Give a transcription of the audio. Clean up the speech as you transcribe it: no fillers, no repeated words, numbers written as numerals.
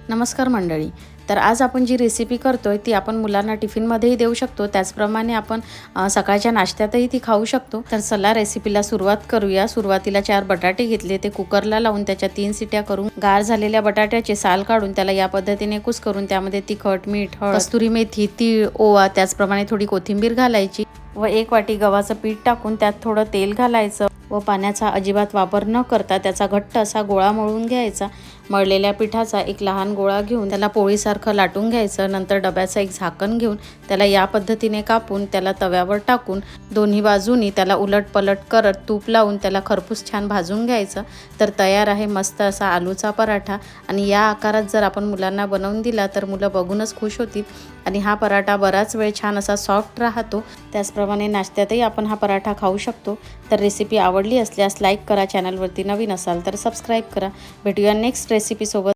नमस्कार मंडळी. तर आज आपण जी रेसिपी करतोय ती आपण मुलांना टिफिनमध्येही देऊ शकतो, त्याचप्रमाणे आपण सकाळच्या नाश्त्यातही ती खाऊ शकतो. तर चला रेसिपीला सुरुवात करूया. सुरुवातीला 4 बटाटे घेतले, ते कुकरला लावून त्याच्या 3 शिट्या करून गार झालेल्या बटाट्याचे साल काढून त्याला या पद्धतीने कुस्करून त्यामध्ये तिखट, मीठ, हळद, कस्तुरी मेथी, तीळ, ओवा, त्याचप्रमाणे थोडी कोथिंबीर घालायची व 1 वाटी गव्हाचं पीठ टाकून त्यात थोडं तेल घालायचं व पाण्याचा अजिबात वापर न करता त्याचा घट्ट असा गोळा मळून घ्यायचा. मळलेल्या पिठाचा एक लहान गोळा घेऊन त्याला पोळीसारखं लाटून घ्यायचं. नंतर डब्याचं एक झाकण घेऊन त्याला या पद्धतीने कापून त्याला तव्यावर टाकून दोन्ही बाजूनी त्याला उलटपलट करत तूप लावून त्याला खरपूस छान भाजून घ्यायचं. तर तयार आहे मस्त असा आलूचा पराठा. आणि या आकारात जर आपण मुलांना बनवून दिला तर मुलं बघूनच खुश होतील. आणि हा पराठा बराच वेळ छान असा सॉफ्ट राहतो. त्याचप्रमाणे नाश्त्यातही आपण हा पराठा खाऊ शकतो. तर रेसिपी आवडली असल्यास लाईक करा, चॅनलवरती नवीन असाल तर सबस्क्राईब करा. भेटूया नेक्स्ट रेसिपी सोबत.